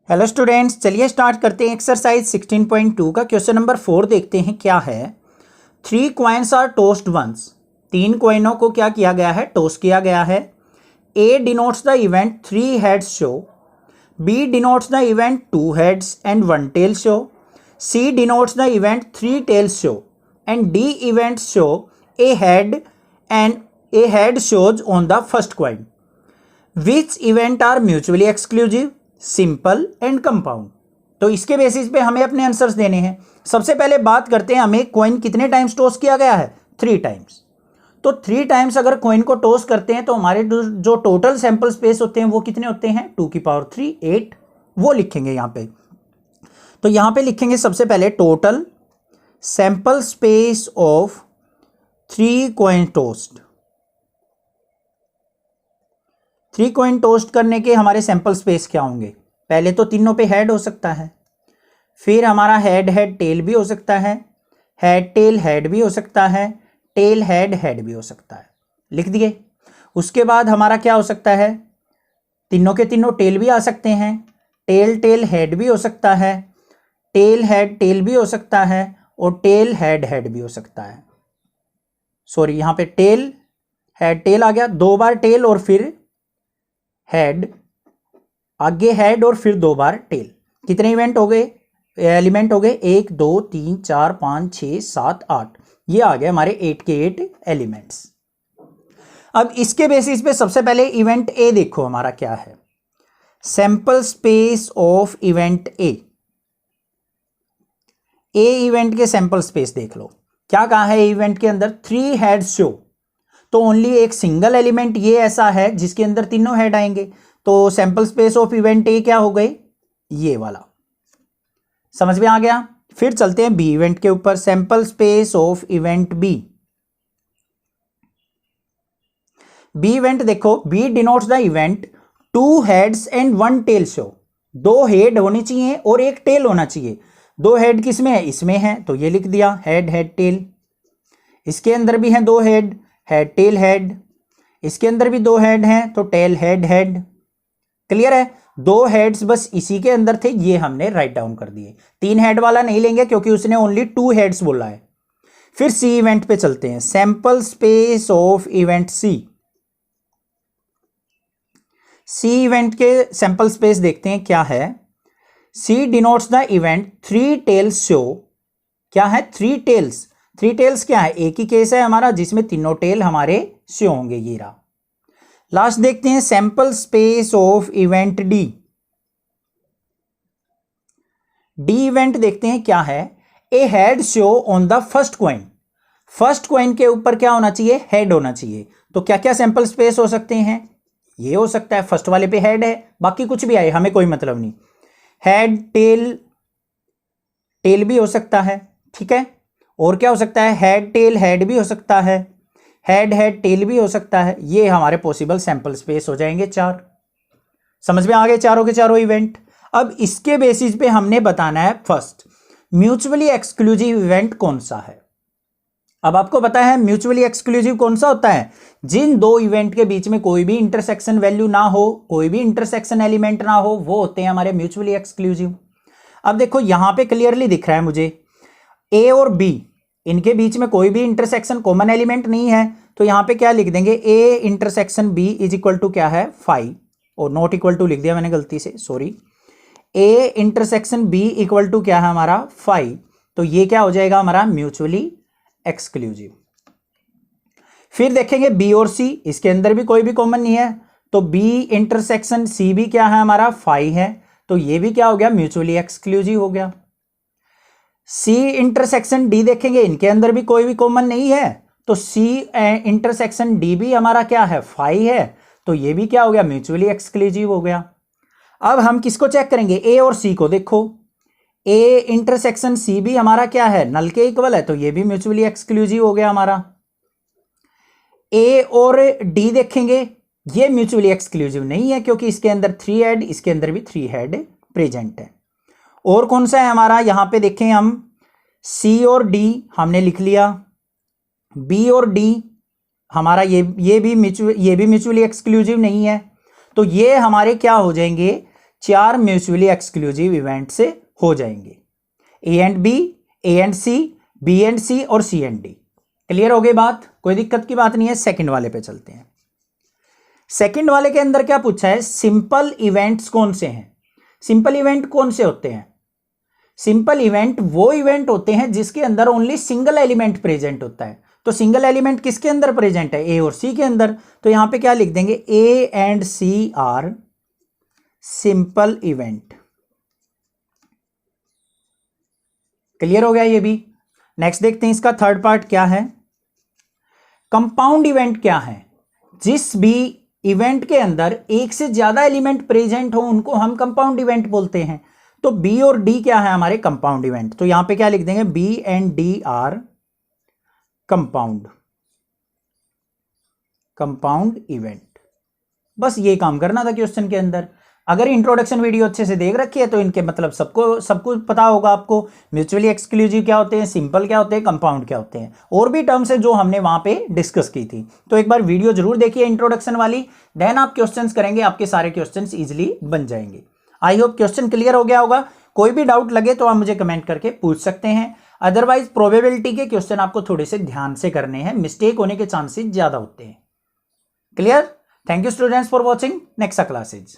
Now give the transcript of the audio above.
Hello students, चलिए start करते हैं एक्सरसाइज 16.2 का क्वेश्चन नंबर 4 देखते हैं क्या है। 3 कॉइन्स आर टोस्ट वंस। 3 कॉइनों को क्या किया गया है, टोस्ट किया गया है। A denotes the event 3 heads show, B denotes the event 2 heads and 1 tail show, C denotes the event 3 tails show and D event show a head shows on the first coin. Which event are mutually exclusive, simple and compound. तो इसके basis पे हमें अपने answers देने हैं। सबसे पहले बात करते हैं, हमें कॉइन कितने टाइम्स टॉस किया गया है, 3 टाइम्स। तो 3 टाइम्स अगर कॉइन को टॉस करते हैं तो हमारे जो टोटल सैंपल स्पेस होते हैं वो कितने होते हैं, 2 की पावर 3 8। वो लिखेंगे यहाँ पे। तो यहाँ पे लिखेंगे सबसे पहले total sample space of 3 coin toast. 3 coin toast करने के हमारे सैंपल स्पेस क्या होंगे, पहले तो तीनों पे हेड हो सकता है, फिर हमारा हेड हेड टेल भी हो सकता है, हेड टेल हेड भी हो सकता है, टेल हेड हेड भी हो सकता है, लिख दिए। उसके बाद हमारा क्या हो सकता है, तीनों के तीनों टेल भी आ सकते हैं, टेल टेल हेड भी हो सकता है, टेल हेड टेल भी हो सकता है और टेल हेड हेड भी हो सकता है। सॉरी, यहाँ पे टेल हेड टेल आ गया, 2 बार टेल और फिर हेड, आगे हेड और फिर 2 बार टेल। कितने इवेंट हो गए, एलिमेंट हो गए, 1 2 3 4 5 6 7 8। ये आ गए हमारे 8 के 8 एलिमेंट्स। अब इसके बेसिस पे सबसे पहले इवेंट ए देखो हमारा क्या है, sample space of event A. Event के सैंपल स्पेस देख लो, क्या कहा है इवेंट के अंदर, 3 हेड्स शो। तो ओनली एक सिंगल एलिमेंट ये ऐसा है जिसके अंदर तीनों हेड आएंगे। तो sample space of event A क्या हो गए, ये वाला। समझ में आ गया। फिर चलते हैं बी इवेंट के ऊपर, sample space of event B. B event देखो, B denotes the event 2 heads and 1 tail show. 2 head होने चाहिए और 1 टेल होना चाहिए। 2 हेड किसमें है, इसमें है, तो ये लिख दिया हेड हेड टेल। इसके अंदर भी हैं 2 हेड, हेड टेल हेड। इसके अंदर भी 2 हेड हैं तो टेल हेड हेड। क्लियर है। 2 हेड्स बस इसी के अंदर थे, ये हमने राइट डाउन कर दिए। 3 हेड वाला नहीं लेंगे क्योंकि उसने ओनली 2 हेड्स बोला है। फिर सी इवेंट पे चलते हैं, sample space of event C. C event के सैंपल स्पेस देखते हैं क्या है। C denotes the event 3 tails show. क्या है, 3 टेल्स। 3 टेल्स क्या है, एक ही केस है हमारा जिसमें तीनों टेल हमारे शो होंगे, ये रहा। लास्ट देखते हैं sample space of event D. D event देखते हैं क्या है, a head show on the first coin. First coin के ऊपर क्या होना चाहिए, हेड होना चाहिए। तो क्या क्या सैंपल स्पेस हो सकते हैं, ये हो सकता है, फर्स्ट वाले पे हेड है, बाकी कुछ भी आए हमें कोई मतलब नहीं। हेड टेल टेल भी हो सकता है, ठीक है। और क्या हो सकता है, हेड टेल हेड भी हो सकता है, हेड हेड टेल भी हो सकता है। ये हमारे पॉसिबल सैंपल स्पेस हो जाएंगे 4। समझ में आ गए चारों के चारों इवेंट। अब इसके बेसिस पे हमने बताना है फर्स्ट म्यूचुअली एक्सक्लूसिव इवेंट कौन सा है। अब आपको पता है म्यूचुअली एक्सक्लूसिव कौन सा होता है, जिन 2 इवेंट के बीच में कोई भी इंटरसेक्शन वैल्यू ना हो, कोई भी इंटरसेक्शन एलिमेंट ना हो, वो होते हैं हमारे म्यूचुअली एक्सक्लूसिव। अब देखो यहां पे क्लियरली दिख रहा है मुझे, ए और बी इनके बीच में कोई भी इंटरसेक्शन कॉमन एलिमेंट नहीं है। तो यहां पे क्या लिख देंगे, A intersection B is equal to क्या है 5, और नॉट इक्वल टू लिख दिया मैंने गलती से, sorry. A intersection B equal to क्या है हमारा 5। तो ये क्या हो जाएगा हमारा म्यूचुअली एक्सक्लूसिव। फिर देखेंगे बी और सी, इसके अंदर भी कोई भी कॉमन नहीं है। तो बी इंटरसेक्शन सी भी क्या है हमारा 5 है, तो ये भी क्या हो गया, म्यूचुअली एक्सक्लूसिव हो गया। सी इंटरसेक्शन डी देखेंगे, इनके अंदर भी कोई भी कॉमन नहीं है, तो सी इंटरसेक्शन डी भी हमारा क्या है 5 है, तो ये भी क्या हो गया, म्यूचुअली एक्सक्लूसिव हो गया। अब हम किसको चेक करेंगे, ए और सी को। देखो ए इंटरसेक्शन सी भी हमारा क्या है, नल के इक्वल है, तो ये भी म्यूचुअली एक्सक्लूसिव हो गया हमारा। ए और डी देखेंगे, ये म्यूचुअली एक्सक्लूसिव नहीं है क्योंकि इसके अंदर 3 हेड, इसके अंदर भी 3 हेड प्रेजेंट है। और कौन सा है हमारा, यहां पे देखें हम, सी और डी हमने लिख लिया, बी और डी हमारा ये भी म्यूचुअली एक्सक्लूसिव नहीं है। तो ये हमारे क्या हो जाएंगे, 4 म्यूचुअली एक्सक्लूसिव इवेंट से हो जाएंगे, A and B, A and C, B and C और सी एंड डी। क्लियर हो गई बात, कोई दिक्कत की बात नहीं है। सेकंड वाले पे चलते हैं। सेकंड वाले के अंदर क्या पूछा है, सिंपल इवेंट्स कौन से हैं। सिंपल इवेंट कौन से होते हैं, सिंपल इवेंट वो इवेंट होते हैं जिसके अंदर ओनली सिंगल एलिमेंट प्रेजेंट होता है। तो सिंगल एलिमेंट किसके अंदर प्रेजेंट है, ए और सी के अंदर। तो यहां पे क्या लिख देंगे, A and C are simple event. Clear हो गया ये भी। नेक्स्ट देखते हैं इसका थर्ड पार्ट क्या है। कंपाउंड इवेंट क्या है, जिस भी इवेंट के अंदर एक से ज्यादा एलिमेंट प्रेजेंट हो उनको हम कंपाउंड इवेंट बोलते हैं। तो बी और डी क्या है, हमारे कंपाउंड इवेंट। तो यहां पे क्या लिख देंगे, B and D are compound event. बस ये काम करना था क्वेश्चन के अंदर। अगर इंट्रोडक्शन वीडियो अच्छे से देख रखी है तो इनके मतलब सबको पता होगा आपको, म्यूचुअली एक्सक्लूसिव क्या होते हैं, सिंपल क्या होते हैं, कंपाउंड क्या होते हैं, और भी टर्म्स है जो हमने वहां पे डिस्कस की थी। तो एक बार वीडियो जरूर देखिए इंट्रोडक्शन वाली, देन आप क्वेश्चंस करेंगे, आपके सारे क्वेश्चंस इजीली बन जाएंगे। आई होप क्वेश्चन क्लियर हो गया होगा। कोई भी डाउट लगे तो आप मुझे कमेंट करके पूछ सकते हैं। अदरवाइज प्रोबेबिलिटी के क्वेश्चन आपको थोड़े से ध्यान से करने हैं, मिस्टेक होने के चांसेस ज्यादा होते हैं। Clear. Thank you students for watching. Next classes.